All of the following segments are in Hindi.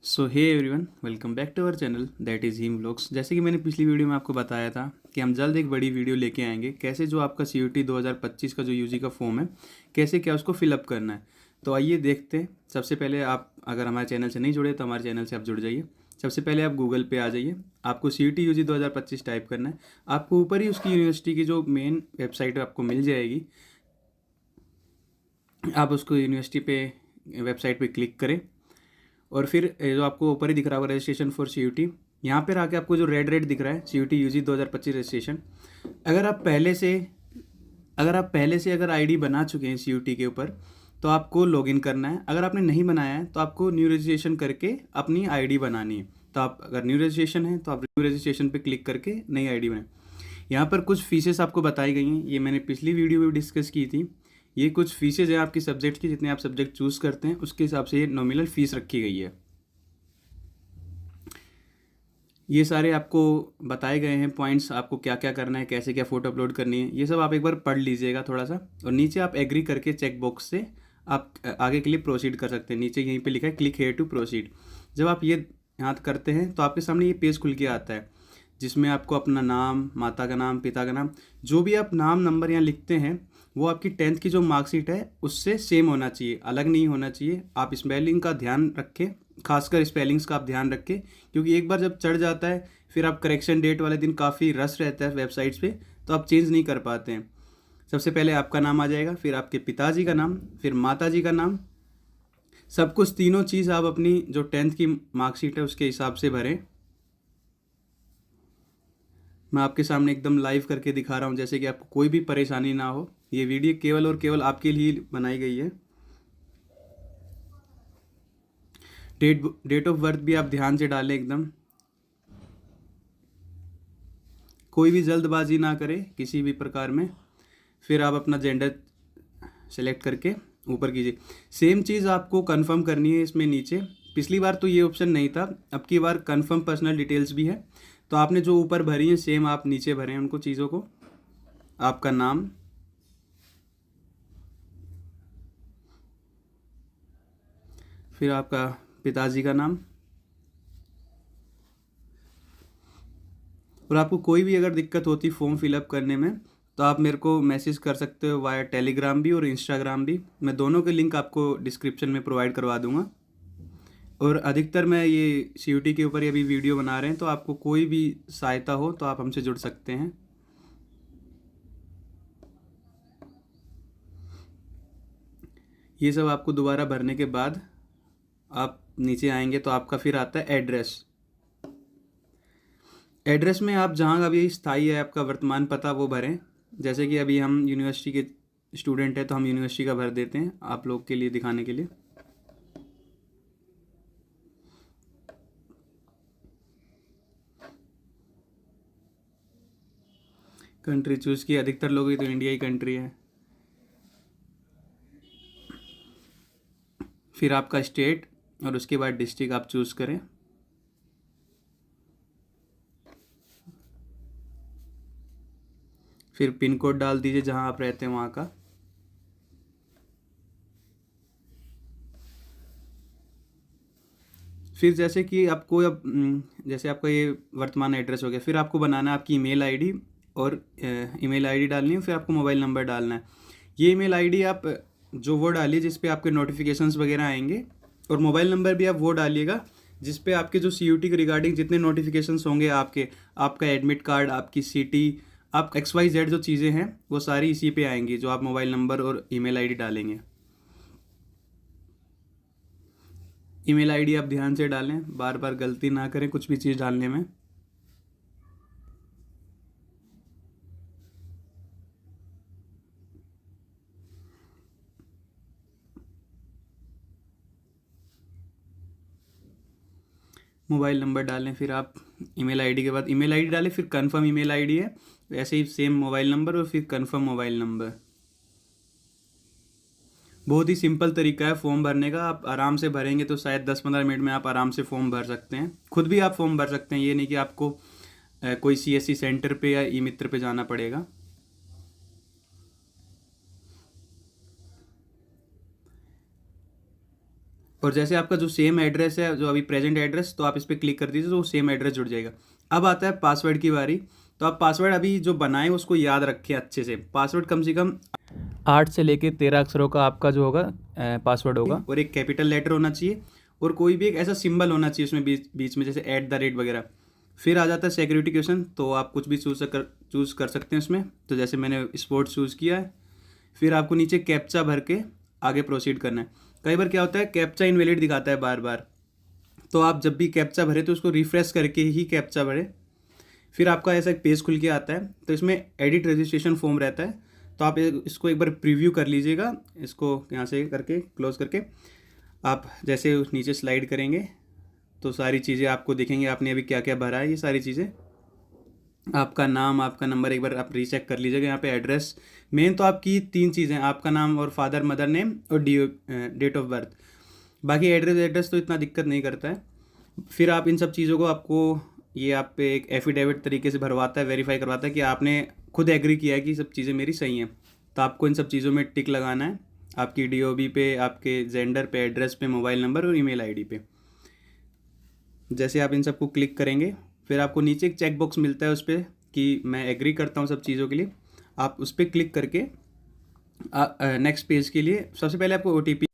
So hey everyone, welcome back to our channel that is Heem vlogs. जैसे कि मैंने पिछली वीडियो में आपको बताया था कि हम जल्द एक बड़ी वीडियो लेके आएंगे कैसे जो आपका CUET 2025 का जो यूजी का फॉर्म है कैसे क्या उसको फिलअप करना है। तो आइए देखते हैं। सबसे पहले आप अगर हमारे चैनल से नहीं जुड़े तो हमारे चैनल से आप जुड़ जाइए। सबसे पहले आप गूगल पे आ जाइए, आपको CUET यूजी 2025 टाइप करना है। आपको ऊपर ही उसकी यूनिवर्सिटी की जो मेन वेबसाइट आपको मिल जाएगी, आप उसको यूनिवर्सिटी पे वेबसाइट पे क्लिक करें और फिर जो आपको ऊपर ही दिख रहा होगा रजिस्ट्रेशन फॉर CUET, यहाँ पर आके आपको जो रेड रेड दिख रहा है CUET यूजी 2025 रजिस्ट्रेशन। अगर आप पहले से अगर आईडी बना चुके हैं CUET के ऊपर तो आपको लॉगिन करना है। अगर आपने नहीं बनाया है तो आपको न्यू रजिस्ट्रेशन करके अपनी आईडी बनानी है। तो आप अगर न्यू रजिस्ट्रेशन है तो आप न्यू रजिस्ट्रेशन पे क्लिक करके नई आईडी बनाएं। यहाँ पर कुछ फीसेस आपको बताई गई हैं, ये मैंने पिछली वीडियो में डिस्कस की थी। ये कुछ फीसेज हैं आपकी सब्जेक्ट की, जितने आप सब्जेक्ट चूज़ करते हैं उसके हिसाब से ये नॉमिनल फ़ीस रखी गई है। ये सारे आपको बताए गए हैं पॉइंट्स, आपको क्या क्या करना है, कैसे क्या फ़ोटो अपलोड करनी है, ये सब आप एक बार पढ़ लीजिएगा थोड़ा सा। और नीचे आप एग्री करके चेक बॉक्स से आप आगे के लिए प्रोसीड कर सकते हैं। नीचे यहीं पे लिखा है क्लिक हेयर टू प्रोसीड। जब आप ये यहाँ करते हैं तो आपके सामने ये पेज खुल के आता है, जिसमें आपको अपना नाम, माता का नाम, पिता का नाम, जो भी आप नाम नंबर यहाँ लिखते हैं वो आपकी 10th की जो मार्कशीट है उससे सेम होना चाहिए, अलग नहीं होना चाहिए। आप स्पेलिंग का ध्यान रखें, खासकर स्पेलिंग्स का आप ध्यान रखें, क्योंकि एक बार जब चढ़ जाता है फिर आप करेक्शन डेट वाले दिन काफ़ी रश रहता है वेबसाइट्स पे, तो आप चेंज नहीं कर पाते हैं। सबसे पहले आपका नाम आ जाएगा, फिर आपके पिताजी का नाम, फिर माताजी का नाम, सब कुछ तीनों चीज़ आप अपनी जो 10th की मार्कशीट है उसके हिसाब से भरें। मैं आपके सामने एकदम लाइव करके दिखा रहा हूँ, जैसे कि आपको कोई भी परेशानी ना हो। ये वीडियो केवल और केवल आपके लिए बनाई गई है। डेट ऑफ बर्थ भी आप ध्यान से डालें एकदम, कोई भी जल्दबाजी ना करें किसी भी प्रकार में। फिर आप अपना जेंडर सेलेक्ट करके ऊपर कीजिए। सेम चीज़ आपको कंफर्म करनी है इसमें नीचे। पिछली बार तो ये ऑप्शन नहीं था, अब की बार कंफर्म पर्सनल डिटेल्स भी है। तो आपने जो ऊपर भरी है सेम आप नीचे भरें उनको चीज़ों को। आपका नाम, फिर आपका पिताजी का नाम। और आपको कोई भी अगर दिक्कत होती फॉर्म फिलअप करने में तो आप मेरे को मैसेज कर सकते हो वाया टेलीग्राम भी और इंस्टाग्राम भी। मैं दोनों के लिंक आपको डिस्क्रिप्शन में प्रोवाइड करवा दूंगा। और अधिकतर मैं ये CUET के ऊपर ही अभी वीडियो बना रहे हैं, तो आपको कोई भी सहायता हो तो आप हमसे जुड़ सकते हैं। ये सब आपको दोबारा भरने के बाद आप नीचे आएंगे तो आपका फिर आता है एड्रेस। एड्रेस में आप जहाँ अभी स्थायी है आपका वर्तमान पता वो भरें। जैसे कि अभी हम यूनिवर्सिटी के स्टूडेंट हैं तो हम यूनिवर्सिटी का भर देते हैं आप लोग के लिए दिखाने के लिए। कंट्री चूज़ की, अधिकतर लोगों की तो इंडिया ही कंट्री है। फिर आपका स्टेट और उसके बाद डिस्ट्रिक्ट आप चूज़ करें। फिर पिन कोड डाल दीजिए जहाँ आप रहते हैं वहाँ का। फिर जैसे कि आपको अब जैसे आपका ये वर्तमान एड्रेस हो गया, फिर आपको बनाना है आपकी ईमेल आईडी और ईमेल आईडी डालनी है। फिर आपको मोबाइल नंबर डालना है। ये ईमेल आईडी आप जो वो डालिए जिस पे आपके नोटिफिकेशंस वगैरह आएंगे, और मोबाइल नंबर भी आप वो डालिएगा जिस पे आपके जो CUET के रिगार्डिंग जितने नोटिफिकेशंस होंगे आपके, आपका एडमिट कार्ड, आपकी सिटी, आप XYZ जो चीज़ें हैं वो सारी इसी पे आएंगी, जो आप मोबाइल नंबर और ईमेल आईडी डालेंगे। ईमेल आईडी आप ध्यान से डालें, बार बार गलती ना करें कुछ भी चीज़ डालने में। मोबाइल नंबर डालें, फिर आप ईमेल आईडी के बाद ईमेल आईडी डालें, फिर कंफर्म ईमेल आईडी है, ऐसे ही सेम मोबाइल नंबर और फिर कंफर्म मोबाइल नंबर। बहुत ही सिंपल तरीका है फॉर्म भरने का। आप आराम से भरेंगे तो शायद 10-15 मिनट में आप आराम से फॉर्म भर सकते हैं। खुद भी आप फॉर्म भर सकते हैं, ये नहीं कि आपको कोई CSC सेंटर पे या ई मित्र पे जाना पड़ेगा। और जैसे आपका जो सेम एड्रेस है, जो अभी प्रेजेंट एड्रेस, तो आप इस पर क्लिक कर दीजिए तो वो सेम एड्रेस जुड़ जाएगा। अब आता है पासवर्ड की बारी। तो आप पासवर्ड अभी जो बनाए उसको याद रखें अच्छे से। पासवर्ड कम से कम 8 से लेके 13 अक्षरों का आपका जो होगा पासवर्ड होगा, और एक कैपिटल लेटर होना चाहिए, और कोई भी एक ऐसा सिंबल होना चाहिए उसमें बीच में, जैसे @ वगैरह। फिर आ जाता है सिक्योरिटी क्वेश्चन, तो आप कुछ भी चूज़ कर सकते हैं उसमें। तो जैसे मैंने स्पोर्ट्स चूज़ किया है। फिर आपको नीचे कैप्चा भर के आगे प्रोसीड करना है। कई बार क्या होता है, कैप्चा इनवैलिड दिखाता है बार बार, तो आप जब भी कैप्चा भरे तो उसको रिफ्रेश करके ही कैप्चा भरे। फिर आपका ऐसा एक पेज खुल के आता है, तो इसमें एडिट रजिस्ट्रेशन फॉर्म रहता है, तो आप इसको एक बार प्रीव्यू कर लीजिएगा। इसको यहाँ से करके क्लोज करके आप जैसे उस नीचे स्लाइड करेंगे तो सारी चीज़ें आपको दिखेंगे, आपने अभी क्या क्या भरा है। ये सारी चीज़ें, आपका नाम, आपका नंबर, एक बार आप रीचेक कर लीजिएगा। यहाँ पे एड्रेस, मेन तो आपकी 3 चीज़ें, आपका नाम और फादर मदर नेम और डेट ऑफ बर्थ। बाकी एड्रेस तो इतना दिक्कत नहीं करता है। फिर आप इन सब चीज़ों को, आपको ये आप पे एक एफिडेविट तरीके से भरवाता है, वेरीफाई करवाता है कि आपने खुद एग्री किया है कि सब चीज़ें मेरी सही हैं। तो आपको इन सब चीज़ों में टिक लगाना है, आपकी DOB पे, आपके जेंडर पे, एड्रेस पे, मोबाइल नंबर और ईमेल ID पे। जैसे आप इन सबको क्लिक करेंगे, फिर आपको नीचे एक चेक बॉक्स मिलता है उस पर कि मैं एग्री करता हूँ सब चीज़ों के लिए। आप उस पर क्लिक करके नेक्स्ट पेज के लिए सबसे पहले आपको OTP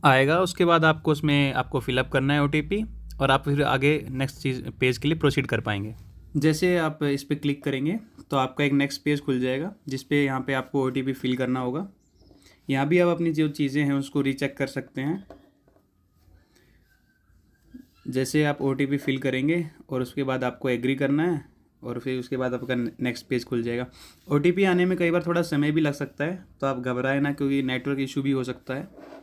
आएगा, उसके बाद आपको उसमें आपको फिलअप करना है OTP, और आप फिर आगे नेक्स्ट चीज़ पेज के लिए प्रोसीड कर पाएंगे। जैसे आप इस पर क्लिक करेंगे तो आपका एक नेक्स्ट पेज खुल जाएगा, जिस पे यहाँ पे आपको OTP फिल करना होगा। यहाँ भी आप अपनी जो चीज़ें हैं उसको रीचेक कर सकते हैं। जैसे आप OTP फिल करेंगे और उसके बाद आपको एग्री करना है, और फिर उसके बाद आपका नेक्स्ट पेज खुल जाएगा। OTP आने में कई बार थोड़ा समय भी लग सकता है, तो आप घबराएं ना, क्योंकि नेटवर्क इशू भी हो सकता है।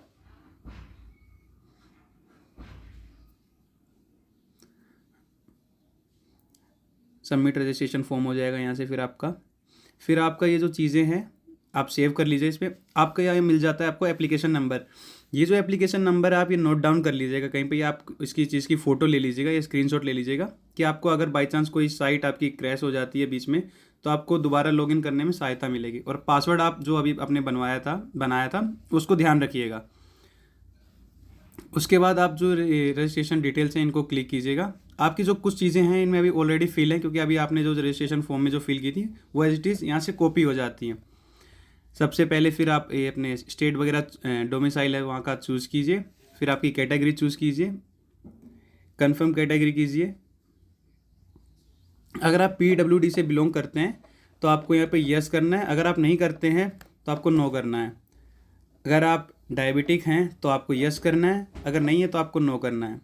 सबमिट रजिस्ट्रेशन फॉर्म हो जाएगा यहाँ से। फिर आपका ये जो चीज़ें हैं आप सेव कर लीजिए। इस पर आपका यहाँ मिल जाता है आपको एप्लीकेशन नंबर। ये जो एप्लीकेशन नंबर है आप ये नोट डाउन कर लीजिएगा कहीं पे, आप इसकी चीज़ की फ़ोटो ले लीजिएगा या स्क्रीनशॉट ले लीजिएगा, कि आपको अगर बाई चांस कोई साइट आपकी क्रैश हो जाती है बीच में, तो आपको दोबारा लॉगिन करने में सहायता मिलेगी। और पासवर्ड आप जो अभी आपने बनाया था उसको ध्यान रखिएगा। उसके बाद आप जो रजिस्ट्रेशन डिटेल्स हैं इनको क्लिक कीजिएगा। आपकी जो कुछ चीज़ें हैं इनमें अभी ऑलरेडी फिल है, क्योंकि अभी आपने जो रजिस्ट्रेशन फॉर्म में जो फिल की थी वो एज इट इज़ यहाँ से कॉपी हो जाती हैं। सबसे पहले फिर आप ये अपने स्टेट वगैरह डोमिसाइल है वहाँ का चूज़ कीजिए। फिर आपकी कैटेगरी चूज़ कीजिए, कंफर्म कैटेगरी कीजिए। अगर आप PWD से बिलोंग करते हैं तो आपको यहाँ पे यस करना है, अगर आप नहीं करते हैं तो आपको नो करना है। अगर आप डायबिटिक हैं तो आपको यस करना है, अगर नहीं है तो आपको नो करना है।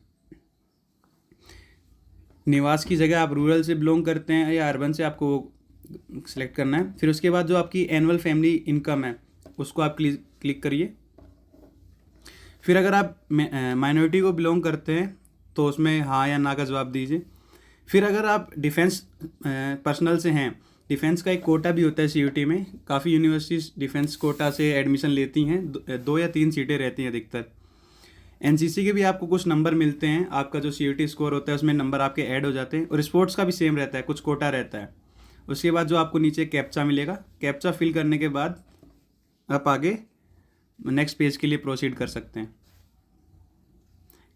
निवास की जगह आप रूरल से बिलोंग करते हैं या अर्बन से, आपको सिलेक्ट करना है। फिर उसके बाद जो आपकी एनुअल फैमिली इनकम है उसको आप क्लिक करिए। फिर अगर आप माइनॉरिटी को बिलोंग करते हैं तो उसमें हाँ या ना का जवाब दीजिए। फिर अगर आप डिफेंस पर्सनल से हैं, डिफेंस का एक कोटा भी होता है CUT में, काफ़ी यूनिवर्सिटीज़ डिफेंस कोटा से एडमिशन लेती हैं, 2 या 3 सीटें रहती हैं अधिकतर। NCC के भी आपको कुछ नंबर मिलते हैं, आपका जो CUT स्कोर होता है उसमें नंबर आपके ऐड हो जाते हैं। और स्पोर्ट्स का भी सेम रहता है, कुछ कोटा रहता है। उसके बाद जो आपको नीचे कैप्चा मिलेगा, कैप्चा फिल करने के बाद आप आगे नेक्स्ट पेज के लिए प्रोसीड कर सकते हैं।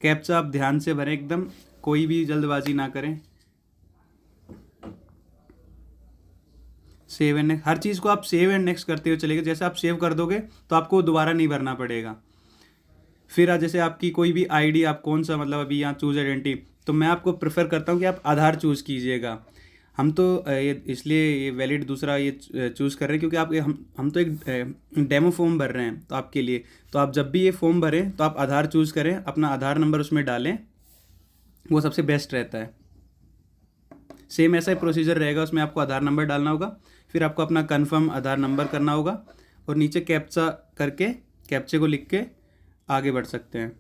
कैप्चा आप ध्यान से भरें एकदम, कोई भी जल्दबाजी ना करें। सेव एंड नेक्स्ट, हर चीज़ को आप सेव एंड नेक्स्ट करते हुए चलेगा। जैसे आप सेव कर दोगे तो आपको दोबारा नहीं भरना पड़ेगा। फिर जैसे आपकी कोई भी ID, आप कौन सा, मतलब अभी यहाँ चूज़ आइडेंटिटी, तो मैं आपको प्रेफर करता हूँ कि आप आधार चूज़ कीजिएगा। हम तो ये इसलिए ये वैलिड दूसरा ये चूज़ कर रहे हैं क्योंकि आप हम तो एक डेमो फॉर्म भर रहे हैं तो आपके लिए। तो आप जब भी ये फॉर्म भरें तो आप आधार चूज़ करें, अपना आधार नंबर उसमें डालें, वो सबसे बेस्ट रहता है। सेम ऐसा ही प्रोसीजर रहेगा, उसमें आपको आधार नंबर डालना होगा, फिर आपको अपना कन्फर्म आधार नंबर करना होगा, और नीचे कैप्चा करके कैप्चे को लिख के आगे बढ़ सकते हैं।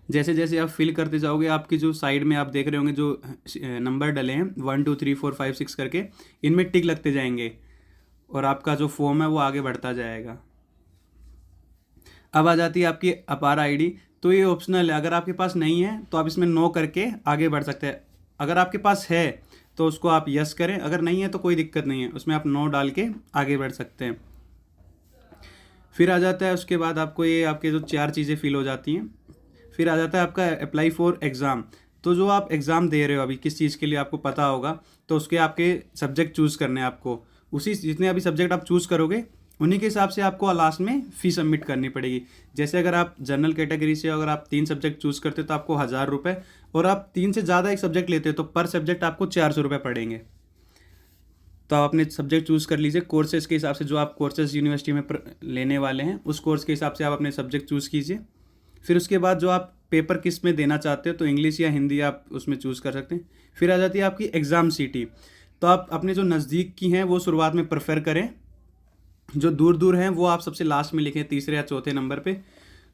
जैसे जैसे आप फिल करते जाओगे, आपकी जो साइड में आप देख रहे होंगे जो नंबर डले हैं 1 2 3 4 5 6 करके, इनमें टिक लगते जाएंगे और आपका जो फॉर्म है वो आगे बढ़ता जाएगा। अब आ जाती है आपकी अपार ID। तो ये ऑप्शनल है, अगर आपके पास नहीं है तो आप इसमें नो करके आगे बढ़ सकते हैं। अगर आपके पास है तो उसको आप यस करें, अगर नहीं है तो कोई दिक्कत नहीं है, उसमें आप नो डाल के आगे बढ़ सकते हैं। फिर आ जाता है उसके बाद आपको ये आपके जो 4 चीज़ें फिल हो जाती हैं। फिर आ जाता है आपका अप्लाई फॉर एग्ज़ाम। तो जो आप एग्ज़ाम दे रहे हो अभी किस चीज़ के लिए आपको पता होगा, तो उसके आपके सब्जेक्ट चूज़ करने हैं आपको। उसी जितने अभी सब्जेक्ट आप चूज़ करोगे उन्हीं के हिसाब से आपको लास्ट में फ़ी सबमिट करनी पड़ेगी। जैसे अगर आप जनरल कैटेगरी से अगर आप 3 सब्जेक्ट चूज़ करते हो तो आपको 1000 रुपये, और आप 3 से ज़्यादा एक सब्जेक्ट लेते हो तो पर सब्जेक्ट आपको 400 रुपये पड़ेंगे। तो आप अपने सब्जेक्ट चूज़ कर लीजिए, कोर्सेज़ के हिसाब से जो आप कोर्सेज़ यूनिवर्सिटी में लेने वाले हैं उस कोर्स के हिसाब से आप अपने सब्जेक्ट चूज़ कीजिए। फिर उसके बाद जो आप पेपर किस में देना चाहते हो, तो इंग्लिश या हिंदी आप उसमें चूज़ कर सकते हैं। फिर आ जाती है आपकी एग्ज़ाम सिटी। तो आप अपने जो नज़दीक की हैं वो शुरुआत में प्रेफर करें, जो दूर दूर हैं वो आप सबसे लास्ट में लिखें, तीसरे या चौथे नंबर पे।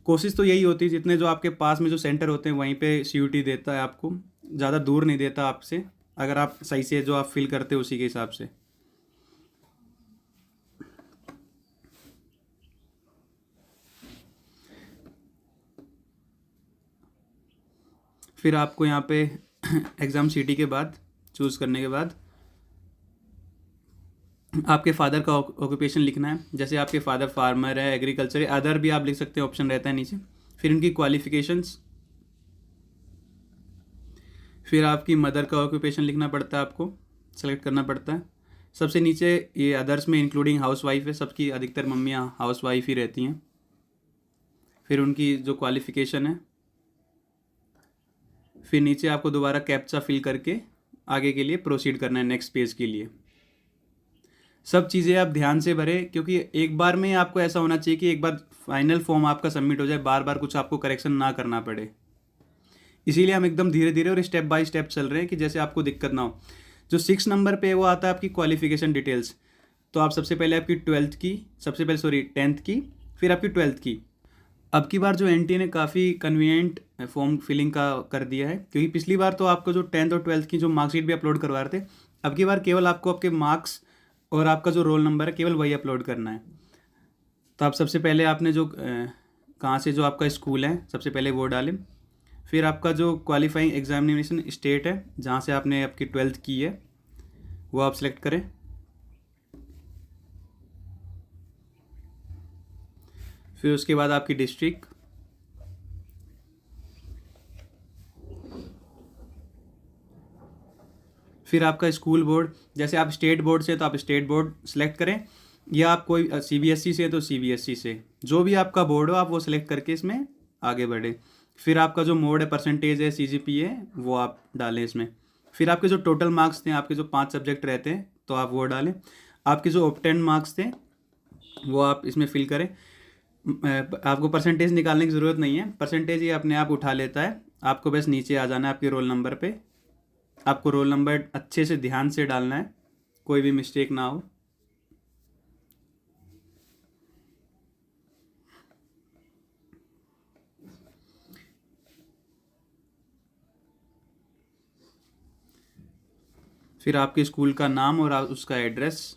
कोशिश तो यही होती है जितने जो आपके पास में जो सेंटर होते हैं वहीं पे CUT देता है आपको, ज़्यादा दूर नहीं देता आपसे, अगर आप सही से जो आप फिल करते हो उसी के हिसाब से। फिर आपको यहाँ पे एग्ज़ाम सिटी के बाद चूज़ करने के बाद आपके फादर का ऑक्यूपेशन लिखना है। जैसे आपके फादर फार्मर है, एग्रीकल्चर है, अदर भी आप लिख सकते हैं, ऑप्शन रहता है नीचे। फिर उनकी क्वालिफ़िकेशंस। फिर आपकी मदर का ऑक्यूपेशन लिखना पड़ता है, आपको सेलेक्ट करना पड़ता है। सबसे नीचे ये अदर्स में इंक्लूडिंग हाउस वाइफ है, सबकी अधिकतर मम्मियाँ हाउस वाइफ ही रहती हैं। फिर उनकी जो क्वालिफ़िकेशन है। फिर नीचे आपको दोबारा कैप्चा फिल करके आगे के लिए प्रोसीड करना है नेक्स्ट पेज के लिए। सब चीज़ें आप ध्यान से भरें, क्योंकि एक बार में आपको ऐसा होना चाहिए कि एक बार फाइनल फॉर्म आपका सबमिट हो जाए, बार बार कुछ आपको करेक्शन ना करना पड़े। इसीलिए हम एकदम धीरे धीरे और स्टेप बाय स्टेप चल रहे हैं कि जैसे आपको दिक्कत ना हो। जो 6 नंबर पे वो आता है आपकी क्वालिफिकेशन डिटेल्स। तो आप सबसे पहले आपकी 12th की, सबसे पहले सॉरी 10th की, फिर आपकी 12th की। अब की बार जो NTA ने काफ़ी कन्वीनियंट फॉर्म फिलिंग का कर दिया है, क्योंकि पिछली बार तो आपको जो 10th और 12th की जो मार्कशीट भी अपलोड करवा रहे थे, अब की बार केवल आपको आपके मार्क्स और आपका जो रोल नंबर है केवल वही अपलोड करना है। तो आप सबसे पहले आपने जो कहाँ से जो आपका स्कूल है सबसे पहले वो डालें। फिर आपका जो क्वालिफाइंग एग्जामिनेशन स्टेट है जहाँ से आपने आपकी 12th की है वो आप सेलेक्ट करें। फिर उसके बाद आपकी डिस्ट्रिक्ट। फिर आपका स्कूल बोर्ड, जैसे आप स्टेट बोर्ड से तो आप स्टेट बोर्ड सेलेक्ट करें, या आप कोई CBSE से तो CBSE से, जो भी आपका बोर्ड हो आप वो सेलेक्ट करके इसमें आगे बढ़े। फिर आपका जो मोड है, परसेंटेज है, CGPA है, वो आप डालें इसमें। फिर आपके जो टोटल मार्क्स थे, आपके जो 5 सब्जेक्ट रहते हैं तो आप वो डालें। आपके जो ऑब्टेन मार्क्स थे वो आप इसमें फिल करें। आपको परसेंटेज निकालने की ज़रूरत नहीं है, परसेंटेज ये अपने आप उठा लेता है। आपको बस नीचे आ जाना है आपके रोल नंबर पे। आपको रोल नंबर अच्छे से ध्यान से डालना है, कोई भी मिस्टेक ना हो। फिर आपके स्कूल का नाम और उसका एड्रेस।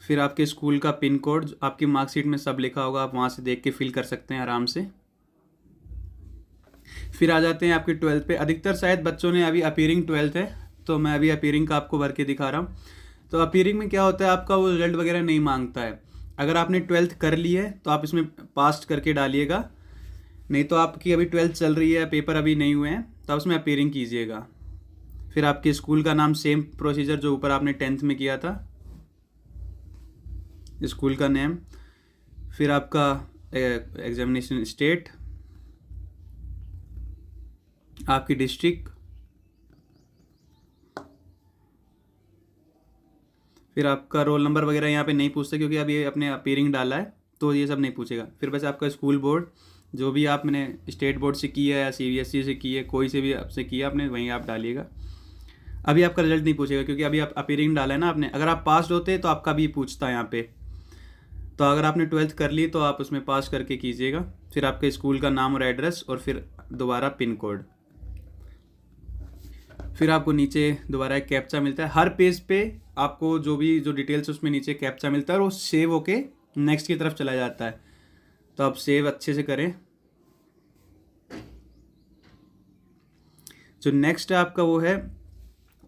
फिर आपके स्कूल का पिन कोड, आपकी मार्कशीट में सब लिखा होगा, आप वहाँ से देख के फिल कर सकते हैं आराम से। फिर आ जाते हैं आपकी 12th पे। अधिकतर शायद बच्चों ने अभी अपीयरिंग 12th है, तो मैं अभी अपीयरिंग का आपको भर के दिखा रहा हूँ। तो अपीयरिंग में क्या होता है, आपका वो रिजल्ट वगैरह नहीं मांगता है। अगर आपने 12th कर ली है तो आप इसमें पास करके डालिएगा, नहीं तो आपकी अभी 12th चल रही है, पेपर अभी नहीं हुए हैं, तो आप उसमें अपीयरिंग कीजिएगा। फिर आपके स्कूल का नाम, सेम प्रोसीजर जो ऊपर आपने 10th में किया था, स्कूल का नेम। फिर आपका एग्जामिनेशन स्टेट, आपकी डिस्ट्रिक्ट। फिर आपका रोल नंबर वगैरह यहाँ पे नहीं पूछते, क्योंकि अभी अपने अपीयरिंग डाला है तो ये सब नहीं पूछेगा। फिर बस आपका स्कूल बोर्ड, जो भी आपने स्टेट बोर्ड से किया है या CBSE से की है, कोई से भी आपसे किया आपने, वहीं आप डालिएगा। अभी आपका रिजल्ट नहीं पूछेगा, क्योंकि अभी आप अपीयरिंग डाला है ना आपने। अगर आप पास होते तो आपका भी पूछता है यहाँ पे। तो अगर आपने 12th कर ली तो आप उसमें पास करके कीजिएगा। फिर आपके स्कूल का नाम और एड्रेस, और फिर दोबारा पिन कोड। फिर आपको नीचे दोबारा एक कैप्चा मिलता है। हर पेज पे आपको जो भी जो डिटेल्स उसमें नीचे कैप्चा मिलता है, और वो सेव होके नेक्स्ट की तरफ चला जाता है। तो आप सेव अच्छे से करें। जो नेक्स्ट है आपका वो है,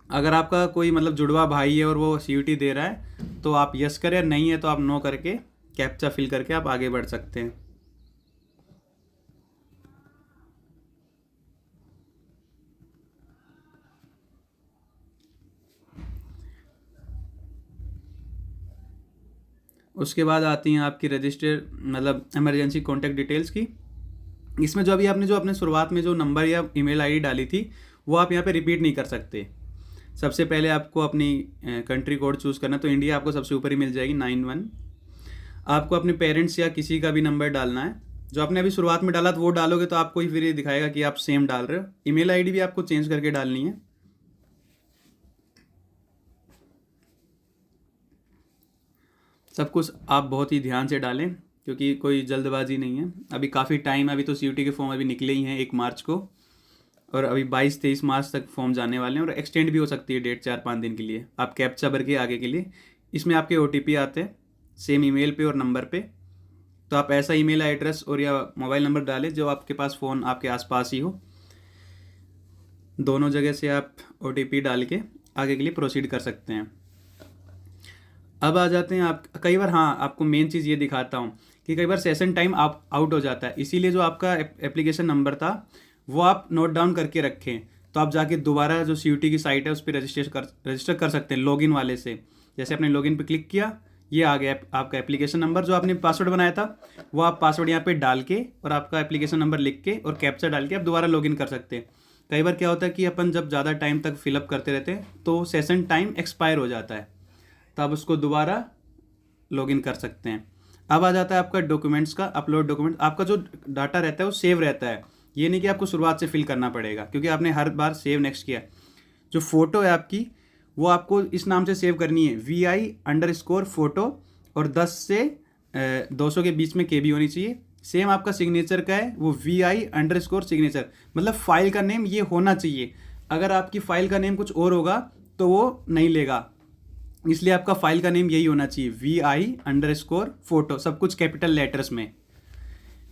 अगर आपका कोई मतलब जुड़वा भाई है और वो सीयूटी दे रहा है तो आप यस करें, नहीं है तो आप नो करके कैप्चा फिल करके आप आगे बढ़ सकते हैं। उसके बाद आती हैं आपकी रजिस्टर मतलब इमरजेंसी कॉन्टैक्ट डिटेल्स की। इसमें जो अभी आपने जो अपने शुरुआत में जो नंबर या ईमेल आईडी डाली थी वो आप यहाँ पे रिपीट नहीं कर सकते। सबसे पहले आपको अपनी कंट्री कोड चूज़ करना, तो इंडिया आपको सबसे ऊपर ही मिल जाएगी 91। आपको अपने पेरेंट्स या किसी का भी नंबर डालना है, जो आपने अभी शुरुआत में डाला था वो डालोगे तो आपको ही फिर ये दिखाएगा कि आप सेम डाल रहे हो। ईमेल आईडी भी आपको चेंज करके डालनी है। सब कुछ आप बहुत ही ध्यान से डालें क्योंकि कोई जल्दबाजी नहीं है। अभी काफ़ी टाइम, अभी तो सीयूटी के फॉर्म अभी निकले ही हैं 1 मार्च को, और अभी 22-23 मार्च तक फॉर्म जाने वाले हैं और एक्सटेंड भी हो सकती है डेट 4-5 दिन के लिए। आप कैप्चा भर के आगे के लिए, इसमें आपके OTP आते हैं सेम ईमेल पे और नंबर पे। तो आप ऐसा ईमेल एड्रेस और या मोबाइल नंबर डालें जो आपके पास फ़ोन आपके आसपास ही हो। दोनों जगह से आप OTP डाल के आगे के लिए प्रोसीड कर सकते हैं। अब आ जाते हैं आप कई बार, हाँ आपको मेन चीज़ ये दिखाता हूँ कि कई बार सेशन टाइम आप आउट हो जाता है, इसीलिए जो आपका एप्लीकेशन नंबर था वो आप नोट डाउन करके रखें। तो आप जाके दोबारा जो सीयूटी की साइट है उस पर रजिस्टर कर सकते हैं लॉगिन वाले से। जैसे आपने लॉगिन पे क्लिक किया, ये आ गया आपका एप्लीकेशन नंबर, जो आपने पासवर्ड बनाया था वो आप पासवर्ड यहाँ पे डाल के और आपका एप्लीकेशन नंबर लिख के और कैप्चा डाल के आप दोबारा लॉगिन कर सकते हैं। कई बार क्या होता है कि अपन जब ज़्यादा टाइम तक फिलअप करते रहते हैं तो सेशन टाइम एक्सपायर हो जाता है, तो आप उसको दोबारा लॉगिन कर सकते हैं। अब आ जाता है आपका डॉक्यूमेंट्स का अपलोड डॉक्यूमेंट। आपका जो डाटा रहता है वो सेव रहता है, ये नहीं कि आपको शुरुआत से फिल करना पड़ेगा क्योंकि आपने हर बार सेव नेक्स्ट किया। जो फ़ोटो है आपकी वो आपको इस नाम से सेव करनी है, VI_फोटो, और 10 से 200 के बीच में KB होनी चाहिए। सेम आपका सिग्नेचर का है वो VI_सिग्नेचर, मतलब फाइल का नेम ये होना चाहिए। अगर आपकी फाइल का नेम कुछ और होगा तो वो नहीं लेगा, इसलिए आपका फाइल का नेम यही होना चाहिए, VI_फोटो, सब कुछ कैपिटल लेटर्स में।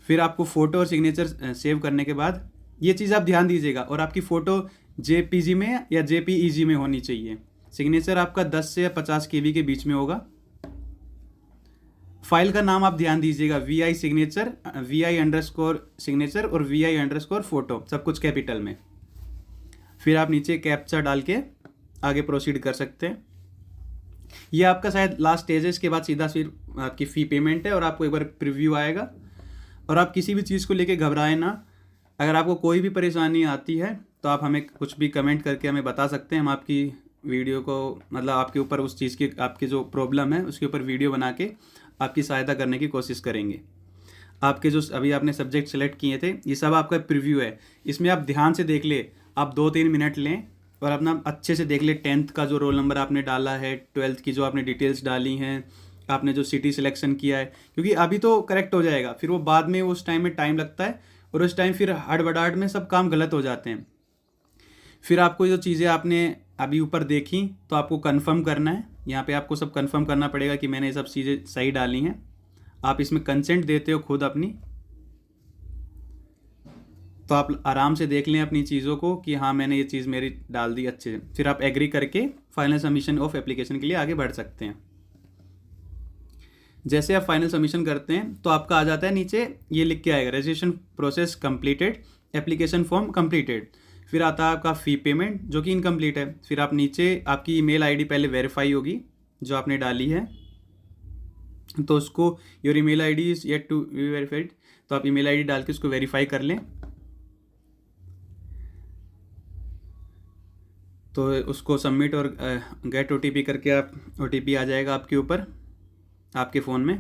फिर आपको फ़ोटो और सिग्नेचर सेव करने के बाद ये चीज़ आप ध्यान दीजिएगा, और आपकी फ़ोटो JPG में या JPEG में होनी चाहिए। सिग्नेचर आपका 10 से 50 KB के बीच में होगा। फाइल का नाम आप ध्यान दीजिएगा, VI_सिग्नेचर और VI_फोटो, सब कुछ कैपिटल में। फिर आप नीचे कैप्चा डाल के आगे प्रोसीड कर सकते हैं। ये आपका शायद लास्ट स्टेज है, इसके बाद सीधा फिर आपकी फ़ी पेमेंट है और आपको एक बार प्रीव्यू आएगा। और आप किसी भी चीज़ को लेके घबराएं ना। अगर आपको कोई भी परेशानी आती है तो आप हमें कुछ भी कमेंट करके हमें बता सकते हैं। हम आपकी वीडियो को मतलब आपके ऊपर उस चीज़ की आपकी जो प्रॉब्लम है उसके ऊपर वीडियो बना के आपकी सहायता करने की कोशिश करेंगे। आपके जो अभी आपने सब्जेक्ट सेलेक्ट किए थे ये सब आपका प्रीव्यू है, इसमें आप ध्यान से देख ले। आप 2-3 मिनट लें और अपना अच्छे से देख ले 10th का जो रोल नंबर आपने डाला है, 12th की जो आपने डिटेल्स डाली हैं, आपने जो सिटी सिलेक्शन किया है, क्योंकि अभी तो करेक्ट हो जाएगा, फिर वो बाद में उस टाइम में टाइम लगता है और उस टाइम फिर हड़बड़ाहट में सब काम गलत हो जाते हैं। फिर आपको जो चीज़ें आपने अभी ऊपर देखी तो आपको कंफर्म करना है, यहाँ पे आपको सब कंफर्म करना पड़ेगा कि मैंने ये सब चीज़ें सही डाली हैं। आप इसमें कंसेंट देते हो खुद अपनी, तो आप आराम से देख लें अपनी चीज़ों को कि हाँ मैंने ये चीज़ मेरी डाल दी अच्छे से। फिर आप एग्री करके फाइनल सबमिशन ऑफ एप्लीकेशन के लिए आगे बढ़ सकते हैं। जैसे आप फाइनल सबमिशन करते हैं तो आपका आ जाता है नीचे ये लिख के आएगा, registration process completed, application form completed. फिर आता है आपका फ़ी पेमेंट जो कि इनकम्प्लीट है। फिर आप नीचे आपकी ईमेल आईडी पहले वेरीफाई होगी जो आपने डाली है, तो उसको your email ID is yet to be verified, तो आप ईमेल आईडी डाल के उसको वेरीफाई कर लें। तो उसको सबमिट और गेट OTP करके आप OTP आ जाएगा आपके ऊपर, आपके फ़ोन में।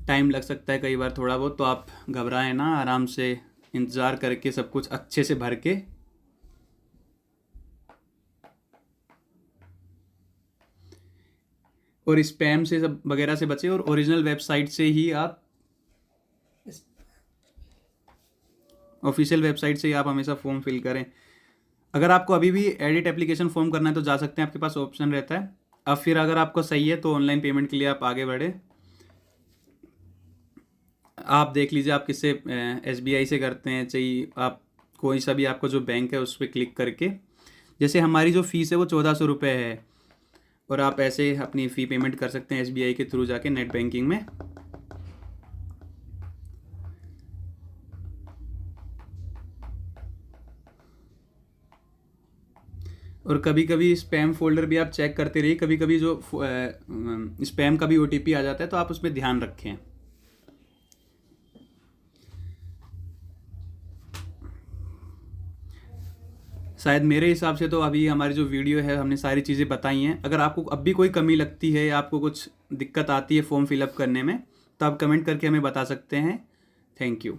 टाइम लग सकता है कई बार थोड़ा बहुत, तो आप घबराएं ना, आराम से इंतज़ार करके सब कुछ अच्छे से भर के और स्पैम से सब वगैरह से बचे और ओरिजिनल वेबसाइट से ही आप, ऑफिशियल वेबसाइट से ही आप हमेशा फॉर्म फिल करें। अगर आपको अभी भी एडिट एप्लीकेशन फॉर्म करना है तो जा सकते हैं, आपके पास ऑप्शन रहता है। अब फिर अगर आपको सही है तो ऑनलाइन पेमेंट के लिए आप आगे बढ़े। आप देख लीजिए आप किससे SBI से करते हैं, चाहिए आप कोई सा भी आपको जो बैंक है उस पर क्लिक करके, जैसे हमारी जो फ़ीस है वो 1400 रुपये है, और आप ऐसे अपनी फ़ी पेमेंट कर सकते हैं SBI के थ्रू जाके नेट बैंकिंग में। और कभी कभी स्पैम फोल्डर भी आप चेक करते रहिए, कभी कभी जो स्पैम का भी OTP आ जाता है, तो आप उस पर ध्यान रखें। शायद मेरे हिसाब से तो अभी हमारी जो वीडियो है हमने सारी चीज़ें बताई हैं। अगर आपको अब भी कोई कमी लगती है या आपको कुछ दिक्कत आती है फॉर्म फिलअप करने में, तो आप कमेंट करके हमें बता सकते हैं। Thank you.